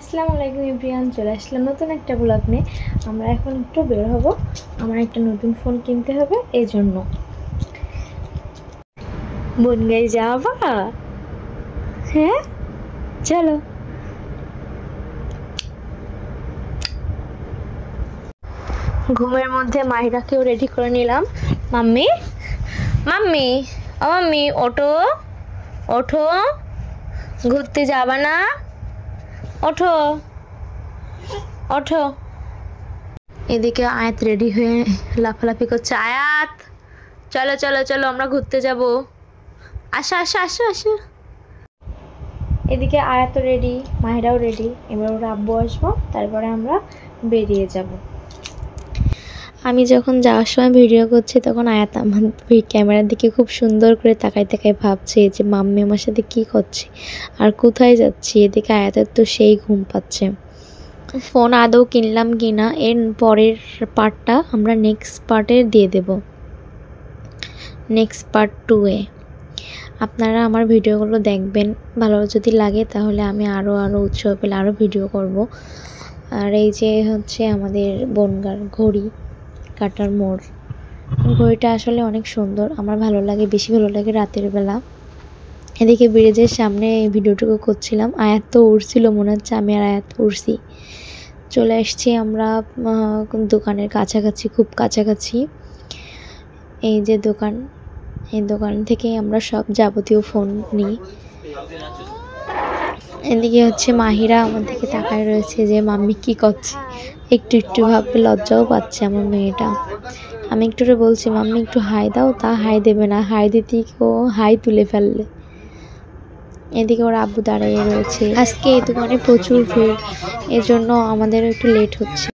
আসসালামু আলাইকুম এভরিওয়ান, চলে আসলাম নতুন একটা ব্লগ নিয়ে। আমরা এখন একটু বের হব, আমার একটা নতুন ফোন কিনতে হবে, এই জন্য। বনগাঁই যাবা? হ্যাঁ চলো। ঘুমের মধ্যে মাহিরাকেও রেডি করে নিলাম। মাম্মি মাম্মি ও মাম্মি, ওঠো ওঠো, ঘুরতে যাবা না? ওঠো ওঠো। এদিকে আয়াত রেডি হয়ে লাফালাফি করছে। আয়াত চলো চলো চলো, আমরা ঘুরতে যাব, আসো আসো আসো আসো। এদিকে আয়াতও রেডি, মাহিরাও রেডি। এবার ওরা আব্বু আসবো, তারপরে আমরা বেরিয়ে যাব। আমি যখন যাওয়ার সময় ভিডিও করছি তখন আয়াত আমার ক্যামেরার দিকে খুব সুন্দর করে তাকাই তাকাই ভাবছে যে মাম্মি আমার সাথে কী করছে আর কোথায় যাচ্ছি। এদিকে আয়াতের তো সেই ঘুম পাচ্ছে। ফোন আদৌ কিনলাম কি না এর পরের পার্টটা আমরা নেক্সট পার্টে দিয়ে দেব, নেক্সট পার্ট 2-এ। আপনারা আমার ভিডিওগুলো দেখবেন, ভালো যদি লাগে তাহলে আমি আরও উৎসাহ পেলে আরও ভিডিও করব। আর এই যে হচ্ছে আমাদের বনগাঁর ঘড়ি কাটার মোড়, ঘড়িটা আসলে অনেক সুন্দর, আমার ভালো লাগে, বেশি ভালো লাগে রাতের বেলা। এদিকে ব্রিজের সামনে এই ভিডিওটুকু করছিলাম, আয়াত তো উঠছিল, মনে হচ্ছে আমি আর আয়াত উঠছি। চলে এসছি আমরা দোকানের কাছাকাছি, খুব কাছাকাছি। এই যে দোকান, এই দোকান থেকে আমরা সব যাবতীয় ফোন নিই। এদিকে হচ্ছে মাহিরা আমার দিকে তাকায় রয়েছে যে মাম্মি কি করছে, একটু একটু ভাবে লজ্জাও পাচ্ছে আমার মেয়েটা। আমি একটু বলছি মাম্মি একটু হাই দাও, তা হাই দেবে না, হাই দিতেই ও হাই তুলে ফেললে। এদিকে ওর আব্বু দাঁড়িয়ে রয়েছে। আজকে এই দোকানে প্রচুর ভিড়, এজন্য আমাদের একটু লেট হচ্ছে।